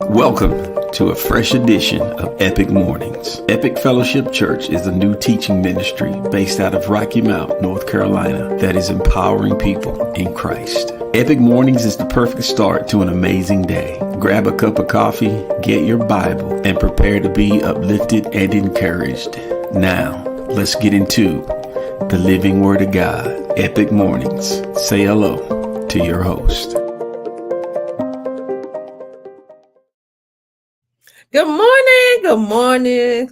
Welcome to a fresh edition of Epic Mornings. Epic Fellowship Church is a new teaching ministry based out of Rocky Mount, North Carolina, that is empowering people in Christ. Epic Mornings is the perfect start to an amazing day. Grab a cup of coffee, get your Bible, and prepare to be uplifted and encouraged. Now, let's get into the living Word of God. Epic Mornings. Say hello to your host. Good morning. Good morning.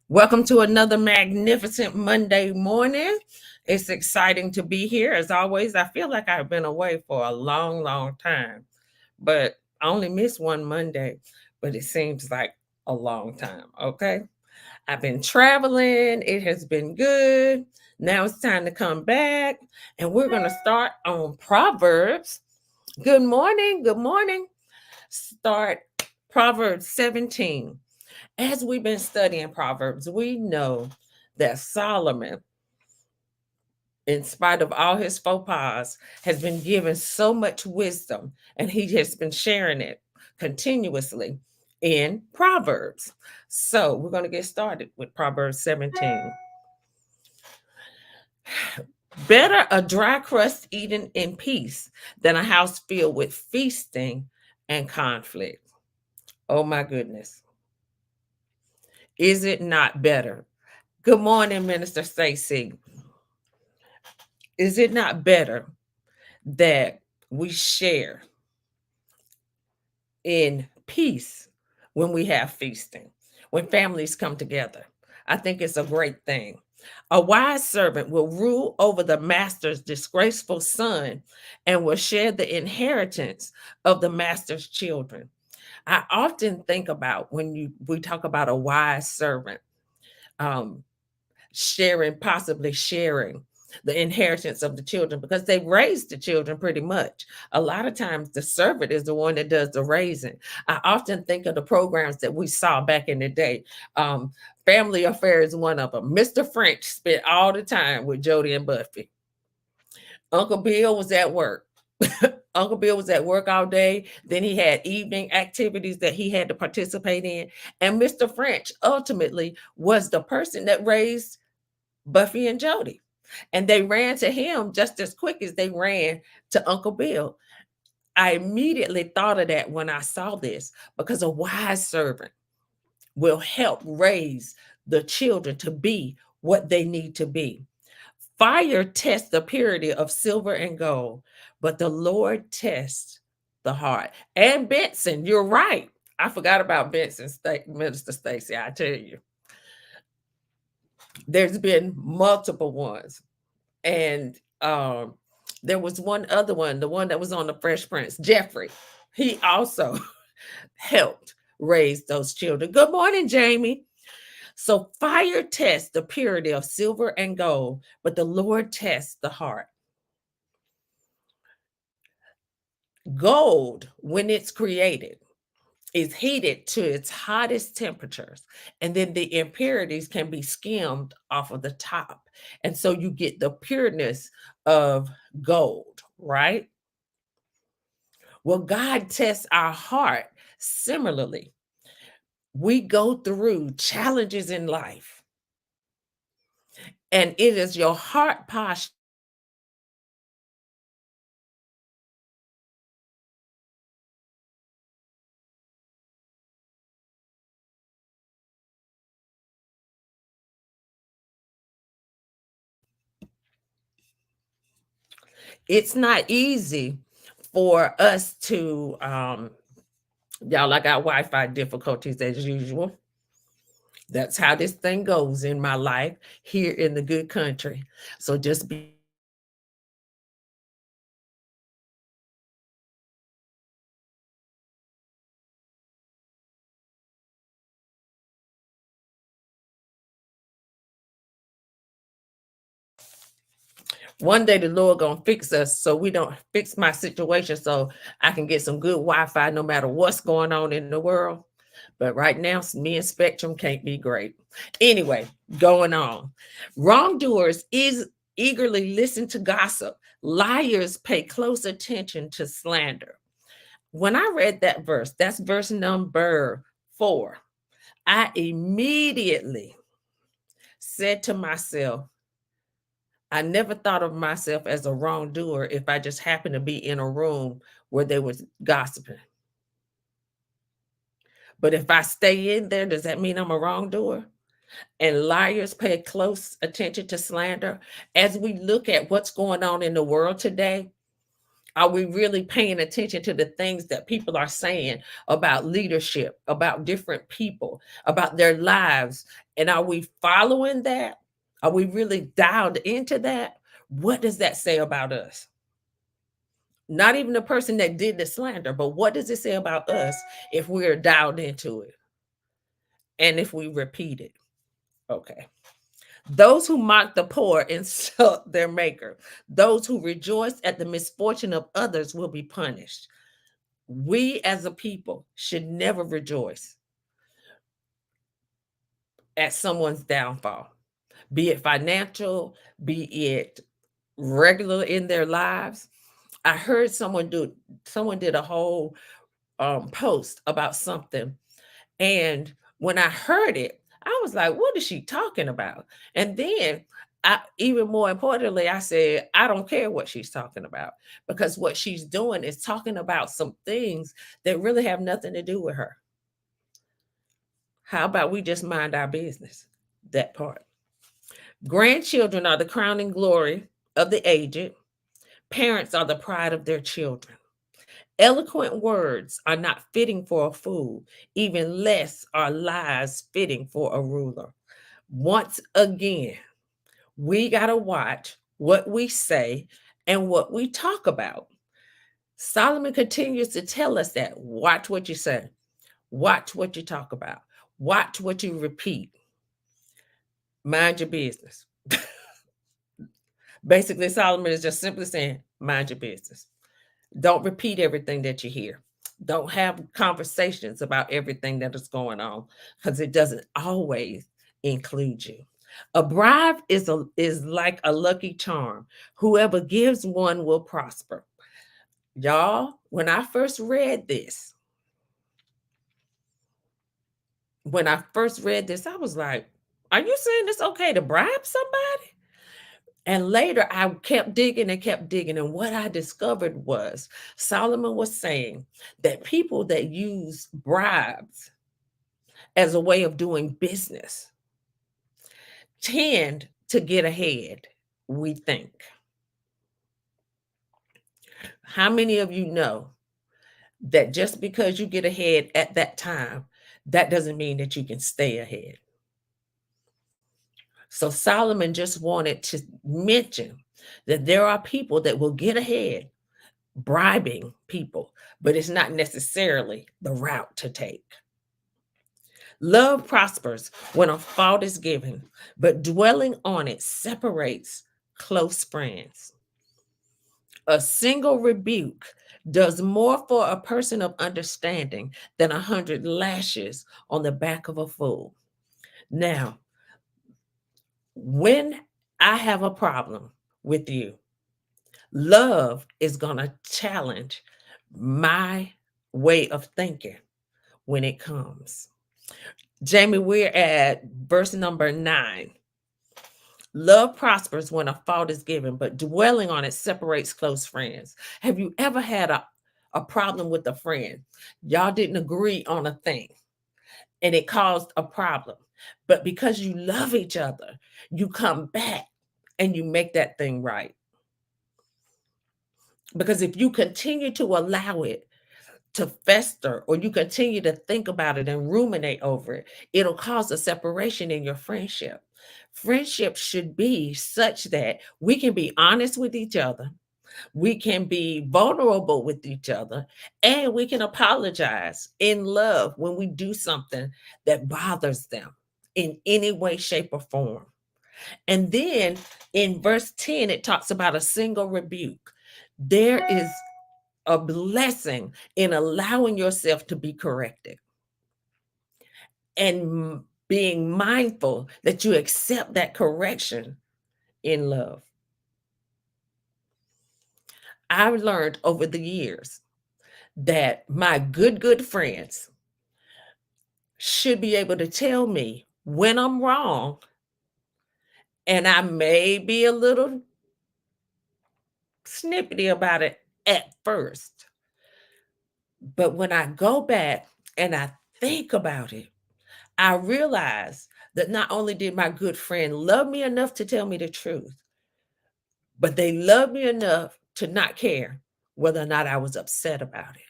Welcome to another magnificent Monday morning. It's exciting to be here. As always, I feel like I've been away for a long time, but I only missed one Monday, but it seems like a long time. Okay. I've been traveling. It has been good. Now it's time to come back, and we're going to start on Proverbs. Good morning. Good morning. Start Proverbs 17. As we've been studying Proverbs, we know that Solomon, in spite of all his faux pas, has been given so much wisdom, and he has been sharing it continuously in Proverbs. So we're going to get started with Proverbs 17. Better a dry crust eaten in peace than a house filled with feasting and conflict. Oh my goodness. Is it not better? Good morning, Minister Stacy. Is it not better that we share in peace when we have feasting, when families come together? I think it's a great thing. A wise servant will rule over the master's disgraceful son and will share the inheritance of the master's children. I often think about when we talk about a wise servant, um, possibly sharing the inheritance of the children, because they raise the children pretty much. A lot of times the servant is the one that does the raising. I often think of the programs that we saw back in the day. Family Affair is one of them. Mr. French spent all the time with Jody and Buffy. Uncle Bill was at work. Uncle Bill was at work all day. Then he had evening activities that he had to participate in. And Mr. French ultimately was the person that raised Buffy and Jody. And they ran to him just as quick as they ran to Uncle Bill. I immediately thought of that when I saw this, because a wise servant will help raise the children to be what they need to be. Fire tests the purity of silver and gold, but the Lord tests the heart. And Benson, you're right. I forgot about Benson, Minister Stacy, I tell you. There's been multiple ones. And there was one other one, the one that was on the Fresh Prince, Jeffrey. He also helped raise those children. Good morning, Jamie. So fire tests the purity of silver and gold, but the Lord tests the heart. Gold, when it's created, is heated to its hottest temperatures, and then the impurities can be skimmed off of the top. And so you get the pureness of gold, right? Well, God tests our heart similarly. We go through challenges in life, and it is your heart posture. It's not easy for us to, y'all, I got Wi-Fi difficulties as usual. That's how this thing goes in my life here in the good country. So just be. One day the Lord gonna fix us so we don't fix my situation, so I can get some good Wi-Fi no matter what's going on in the world. But right now, me and Spectrum can't be great. Anyway, going on. Wrongdoers eagerly listen to gossip. Liars pay close attention to slander. When I read that verse, that's verse number 4, I immediately said to myself, I never thought of myself as a wrongdoer if I just happened to be in a room where they was gossiping. But if I stay in there, does that mean I'm a wrongdoer? And liars pay close attention to slander. As we look at what's going on in the world today, are we really paying attention to the things that people are saying about leadership, about different people, about their lives? And are we following that? Are we really dialed into that? What does that say about us? Not even the person that did the slander, but what does it say about us if we're dialed into it and if we repeat it? Okay. Those who mock the poor insult their maker. Those who rejoice at the misfortune of others will be punished. We as a people should never rejoice at someone's downfall, be it financial, be it regular in their lives. I heard someone did a whole post about something. And when I heard it, I was like, what is she talking about? And then even more importantly, I said, I don't care what she's talking about, because what she's doing is talking about some things that really have nothing to do with her. How about we just mind our business? That part. Grandchildren are the crowning glory of the aged. Parents are the pride of their children. Eloquent words are not fitting for a fool, even less are lies fitting for a ruler. Once again, we got to watch what we say and what we talk about. Solomon continues to tell us that watch what you say, watch what you talk about, watch what you repeat, mind your business. Basically, Solomon is just simply saying, mind your business. Don't repeat everything that you hear. Don't have conversations about everything that is going on, because it doesn't always include you. A bribe is like a lucky charm. Whoever gives one will prosper. Y'all, when I first read this, I was like, are you saying it's okay to bribe somebody? And later I kept digging and kept digging. And what I discovered was Solomon was saying that people that use bribes as a way of doing business tend to get ahead, we think. How many of you know that just because you get ahead at that time, that doesn't mean that you can stay ahead? So Solomon just wanted to mention that there are people that will get ahead bribing people, but it's not necessarily the route to take. Love prospers when a fault is given, but dwelling on it separates close friends. A single rebuke does more for a person of understanding than 100 lashes on the back of a fool. Now, when I have a problem with you, love is going to challenge my way of thinking when it comes. Jamie, we're at verse number 9. Love prospers when a fault is given, but dwelling on it separates close friends. Have you ever had a problem with a friend? Y'all didn't agree on a thing and it caused a problem. But because you love each other, you come back and you make that thing right. Because if you continue to allow it to fester, or you continue to think about it and ruminate over it, it'll cause a separation in your friendship. Friendship should be such that we can be honest with each other, we can be vulnerable with each other, and we can apologize in love when we do something that bothers them in any way, shape, or form. And then in verse 10, it talks about a single rebuke. There is a blessing in allowing yourself to be corrected and being mindful that you accept that correction in love. I've learned over the years that my good friends should be able to tell me when I'm wrong, and I may be a little snippety about it at first. But when I go back and I think about it, I realize that not only did my good friend love me enough to tell me the truth, but they loved me enough to not care whether or not I was upset about it.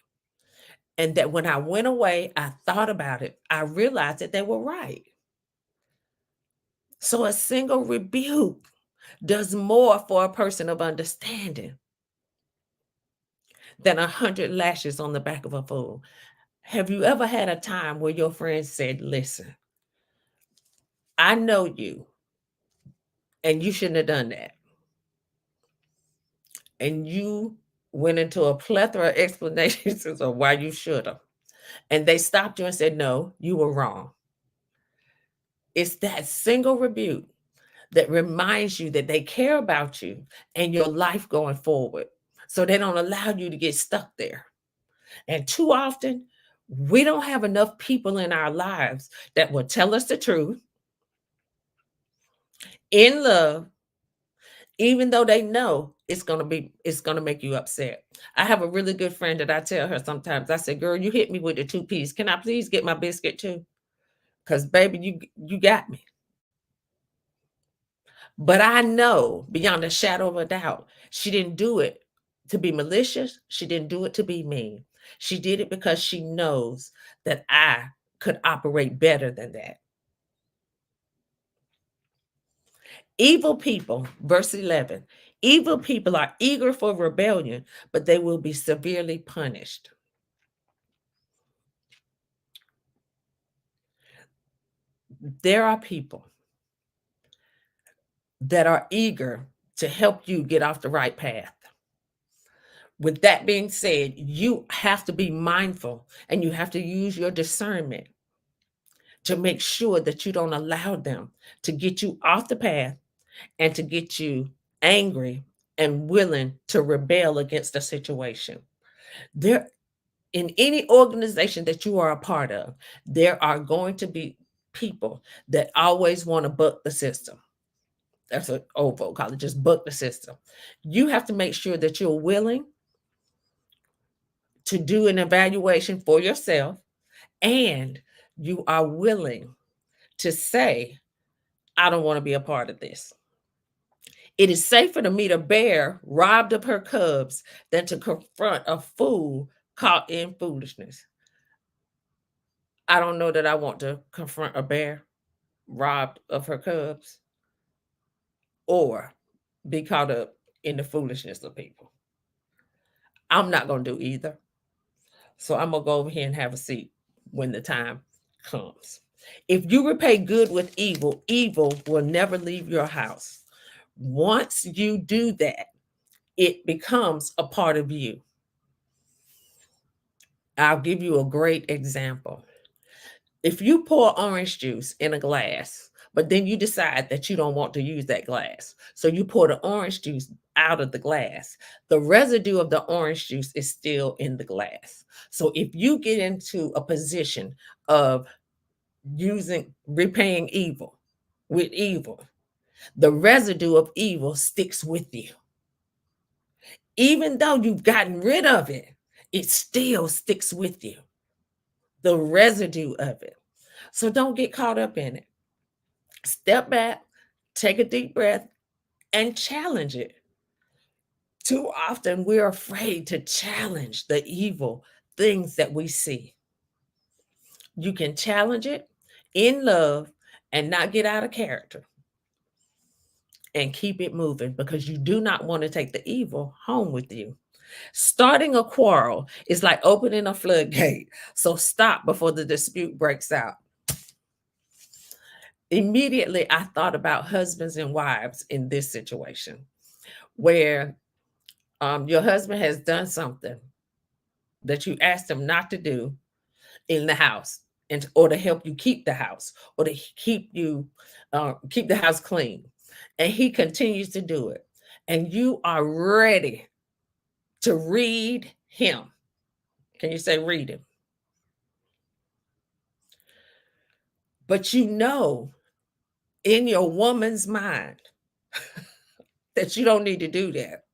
And that when I went away, I thought about it, I realized that they were right. So a single rebuke does more for a person of understanding than 100 lashes on the back of a fool. Have you ever had a time where your friend said, listen, I know you, and you shouldn't have done that? And you went into a plethora of explanations of why you should have. And they stopped you and said, no, you were wrong. It's that single rebuke that reminds you that they care about you and your life going forward. So they don't allow you to get stuck there. And too often, we don't have enough people in our lives that will tell us the truth in love, even though they know it's gonna make you upset. I have a really good friend that I tell her sometimes, I say, girl, you hit me with the 2 piece. Can I please get my biscuit too? Because baby, you got me. But I know beyond a shadow of a doubt, she didn't do it to be malicious. She didn't do it to be mean. She did it because she knows that I could operate better than that. Evil people, verse 11, evil people are eager for rebellion, but they will be severely punished. There are people that are eager to help you get off the right path. With that being said, you have to be mindful and you have to use your discernment to make sure that you don't allow them to get you off the path and to get you angry and willing to rebel against a situation. There, in any organization that you are a part of, there are going to be people that always want to buck the system. That's what old folk call it, just buck the system. You have to make sure that you're willing to do an evaluation for yourself and you are willing to say, I don't want to be a part of this. It is safer to meet a bear robbed of her cubs than to confront a fool caught in foolishness. I don't know that I want to confront a bear robbed of her cubs or be caught up in the foolishness of people. I'm not going to do either. So I'm going to go over here and have a seat when the time comes. If you repay good with evil, evil will never leave your house. Once you do that, it becomes a part of you. I'll give you a great example. If you pour orange juice in a glass, but then you decide that you don't want to use that glass, so you pour the orange juice out of the glass, the residue of the orange juice is still in the glass. So if you get into a position of repaying evil with evil, the residue of evil sticks with you. Even though you've gotten rid of it, it still sticks with you. The residue of it. So don't get caught up in it. Step back, take a deep breath, and challenge it. Too often we're afraid to challenge the evil things that we see. You can challenge it in love and not get out of character and keep it moving because you do not want to take the evil home with you. Starting a quarrel is like opening a floodgate. So stop before the dispute breaks out. Immediately, I thought about husbands and wives in this situation where your husband has done something that you asked him not to do in the house, or to help you keep the house, or to keep the house clean, and he continues to do it, and you are ready to read him Can you say reading? But you know, in your woman's mind, that you don't need to do that.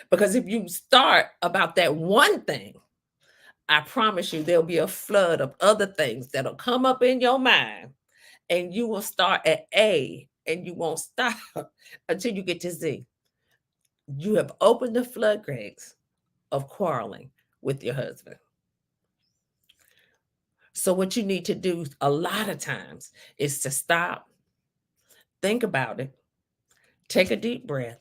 Because if you start about that one thing, I promise you there'll be a flood of other things that'll come up in your mind, and you will start at A and you won't stop until you get to Z. You have opened the floodgates of quarreling with your husband. So, what you need to do a lot of times is to stop, think about it, take a deep breath,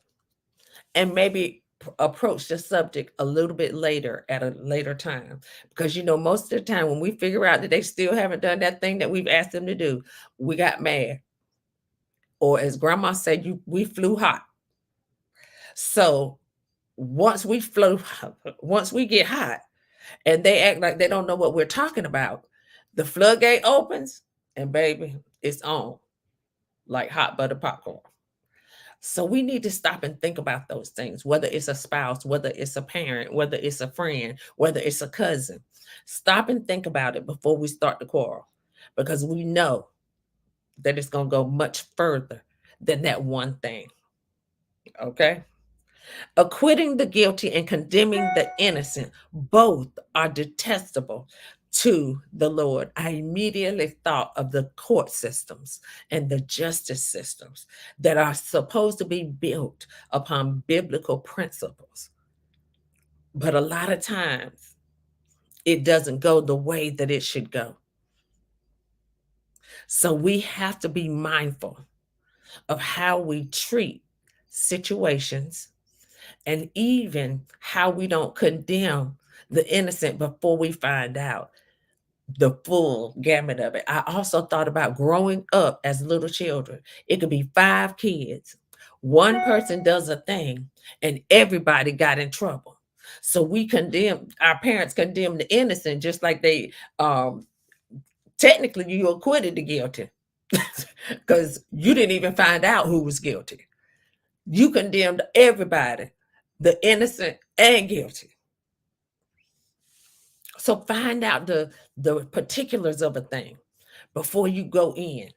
and maybe approach the subject a little bit later at a later time. Because, you know, most of the time when we figure out that they still haven't done that thing that we've asked them to do, we got mad. Or as grandma said, we flew hot. So once we get hot and they act like they don't know what we're talking about, the floodgate opens and baby, it's on like hot butter popcorn. So we need to stop and think about those things, whether it's a spouse, whether it's a parent, whether it's a friend, whether it's a cousin. Stop and think about it before we start the quarrel, because we know that it's going to go much further than that one thing. Okay? Acquitting the guilty and condemning the innocent, both are detestable to the Lord. I immediately thought of the court systems and the justice systems that are supposed to be built upon biblical principles. But a lot of times it doesn't go the way that it should go. So we have to be mindful of how we treat situations, and even how we don't condemn the innocent before we find out the full gamut of it. I also thought about growing up as little children. It could be 5 kids. One person does a thing and everybody got in trouble. So our parents condemn the innocent just like they technically you acquitted the guilty because you didn't even find out who was guilty. You condemned everybody, the innocent and guilty. So find out the particulars of a thing before you go in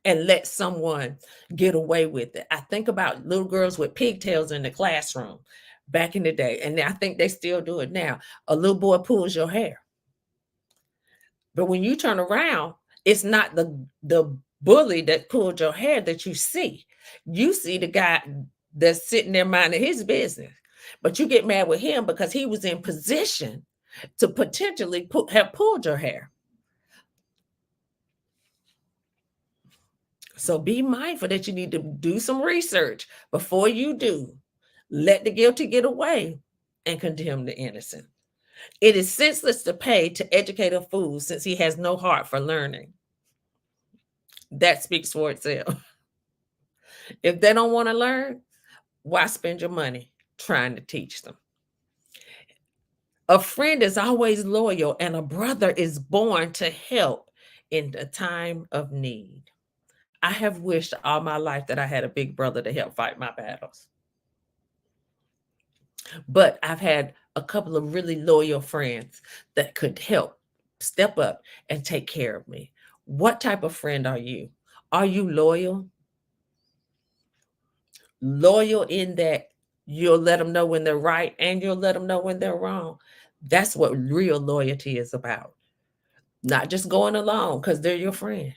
and let someone get away with it. I think about little girls with pigtails in the classroom back in the day, and I think they still do it now. A little boy pulls your hair. But when you turn around, it's not the bully that pulled your hair that you see. You see the guy that's sitting there minding his business. But you get mad with him because he was in position to potentially have pulled your hair. So be mindful that you need to do some research before you do. Let the guilty get away and condemn the innocent. It is senseless to pay to educate a fool since he has no heart for learning. That speaks for itself. If they don't want to learn, why spend your money trying to teach them? A friend is always loyal, and a brother is born to help in the time of need. I have wished all my life that I had a big brother to help fight my battles. But I've had a couple of really loyal friends that could help step up and take care of me. What type of friend are you? Are you loyal? Loyal in that you'll let them know when they're right and you'll let them know when they're wrong. That's what real loyalty is about. Not just going along because they're your friend,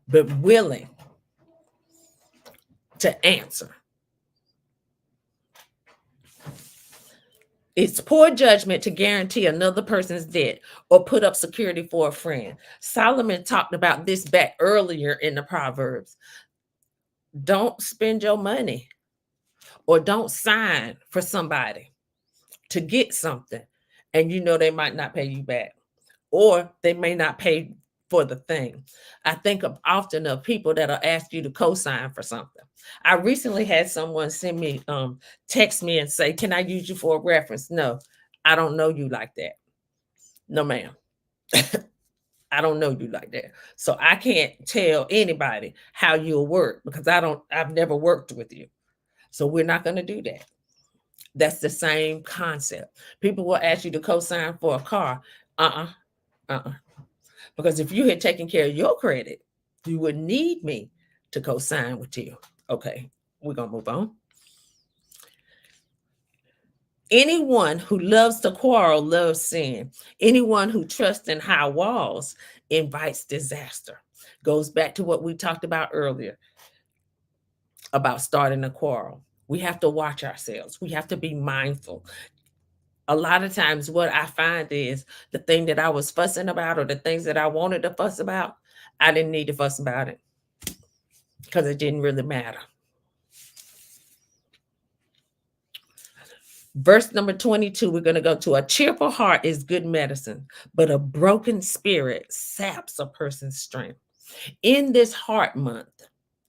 but willing to answer. It's poor judgment to guarantee another person's debt or put up security for a friend. Solomon talked about this back earlier in the Proverbs. Don't spend your money or don't sign for somebody to get something and you know they might not pay you back, or they may not pay for the thing. I think often of people that'll ask you to co-sign for something. I recently had someone send me, text me and say, "Can I use you for a reference?" No, I don't know you like that. No, ma'am. I don't know you like that. So I can't tell anybody how you'll work because I've never worked with you. So we're not going to do that. That's the same concept. People will ask you to co-sign for a car. Uh-uh, uh-uh. Because if you had taken care of your credit, you would need me to co-sign with you. Okay, we're gonna move on. Anyone who loves to quarrel loves sin. Anyone who trusts in high walls invites disaster. Goes back to what we talked about earlier about starting a quarrel. We have to watch ourselves. We have to be mindful. A lot of times, what I find is the thing that I was fussing about or the things that I wanted to fuss about, I didn't need to fuss about it because it didn't really matter. Verse number 22, we're going to go to: a cheerful heart is good medicine, but a broken spirit saps a person's strength. In this heart month,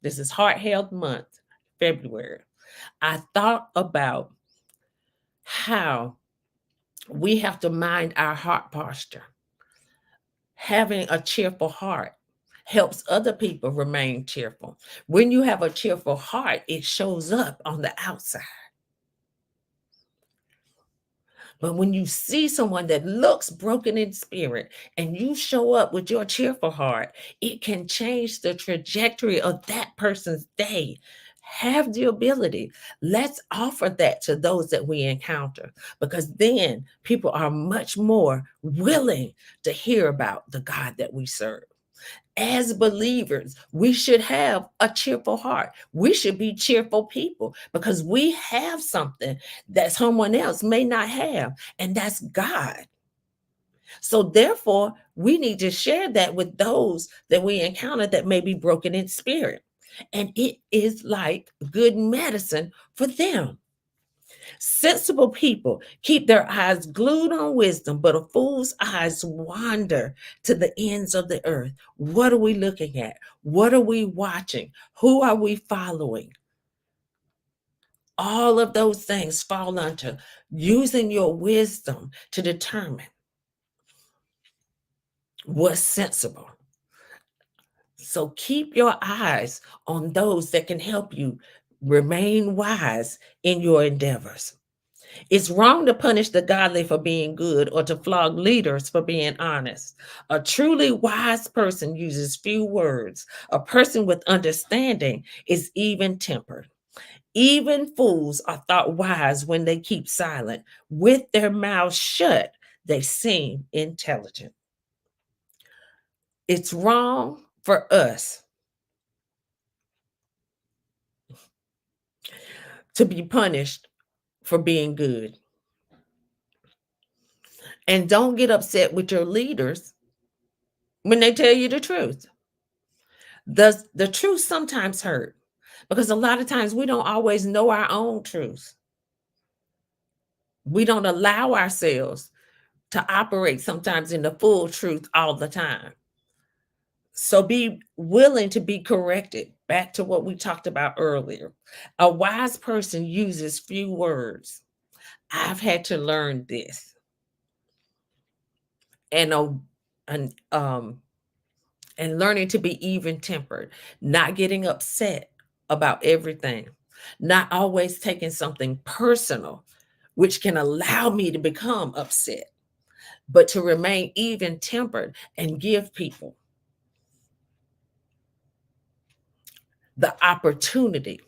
this is Heart Health Month, February, I thought about how we have to mind our heart posture. Having a cheerful heart helps other people remain cheerful. When you have a cheerful heart, it shows up on the outside. But when you see someone that looks broken in spirit and you show up with your cheerful heart, it can change the trajectory of that person's day. Have the ability. Let's offer that to those that we encounter, because then people are much more willing to hear about the God that we serve. As believers, we should have a cheerful heart. We should be cheerful people because we have something that someone else may not have, and that's God. So, therefore, we need to share that with those that we encounter that may be broken in spirit. And it is like good medicine for them. Sensible people keep their eyes glued on wisdom, but a fool's eyes wander to the ends of the earth. What are we looking at? What are we watching? Who are we following? All of those things fall under using your wisdom to determine what's sensible. So keep your eyes on those that can help you remain wise in your endeavors. It's wrong to punish the godly for being good or to flog leaders for being honest. A truly wise person uses few words. A person with understanding is even tempered. Even fools are thought wise when they keep silent. With their mouths shut, they seem intelligent. It's wrong for us to be punished for being good. And don't get upset with your leaders when they tell you the truth. The truth sometimes hurt because a lot of times we don't always know our own truth. We don't allow ourselves to operate sometimes in the full truth all the time. So be willing to be corrected. Back to what we talked about earlier. A wise person uses few words. I've had to learn this. And and um and learning to be even tempered, not getting upset about everything, not always taking something personal, which can allow me to become upset, but to remain even tempered and give people the opportunity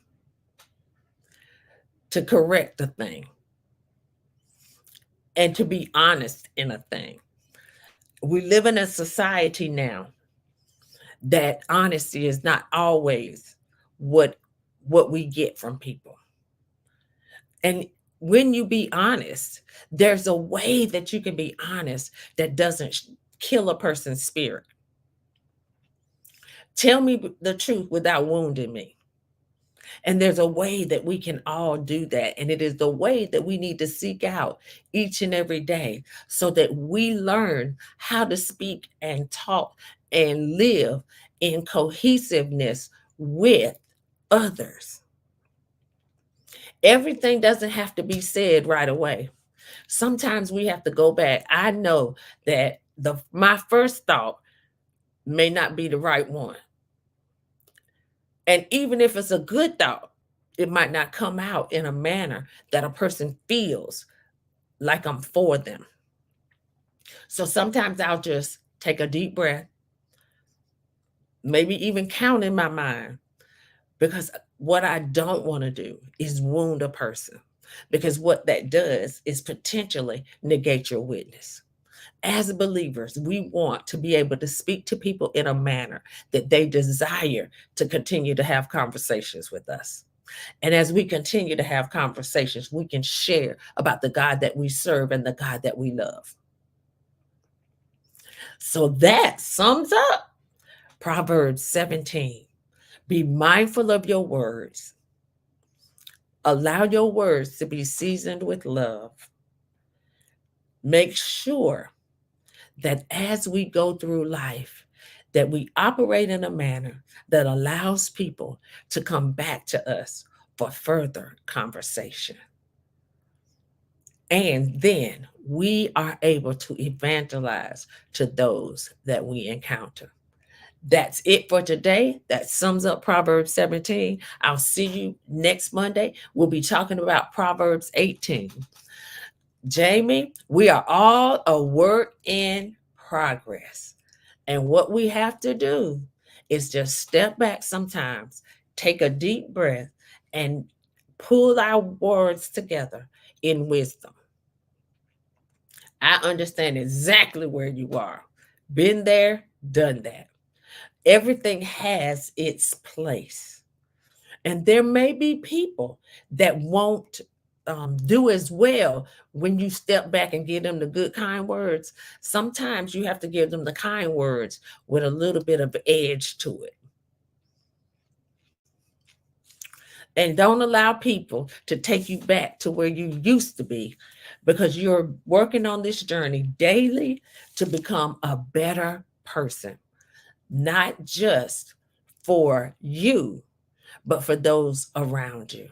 to correct the thing and to be honest in a thing. We live in a society now that honesty is not always what we get from people. And when you be honest, there's a way that you can be honest that doesn't kill a person's spirit. Tell me the truth without wounding me. And there's a way that we can all do that. And it is the way that we need to seek out each and every day so that we learn how to speak and talk and live in cohesiveness with others. Everything doesn't have to be said right away. Sometimes we have to go back. I know that my first thought may not be the right one. And even if it's a good thought, It might not come out in a manner that a person feels like I'm for them. So sometimes I'll just take a deep breath, maybe even count in my mind, because what I don't want to do is wound a person, because what that does is potentially negate your witness. As believers, we want to be able to speak to people in a manner that they desire to continue to have conversations with us. And as we continue to have conversations, we can share about the God that we serve and the God that we love. So that sums up Proverbs 17. Be mindful of your words. Allow your words to be seasoned with love. Make sure that as we go through life, that we operate in a manner that allows people to come back to us for further conversation. And then we are able to evangelize to those that we encounter. That's it for today. That sums up Proverbs 17. I'll see you next Monday. We'll be talking about Proverbs 18. Jamie, we are all a work in progress. And what we have to do is just step back sometimes, take a deep breath, and pull our words together in wisdom. I understand exactly where you are. Been there, done that. Everything has its place. And there may be people that won't do as well when you step back and give them the good, kind words. Sometimes you have to give them the kind words with a little bit of edge to it. And don't allow people to take you back to where you used to be, because you're working on this journey daily to become a better person, not just for you, but for those around you.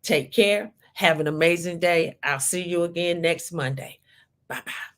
Take care. Have an amazing day. I'll see you again next Monday. Bye bye.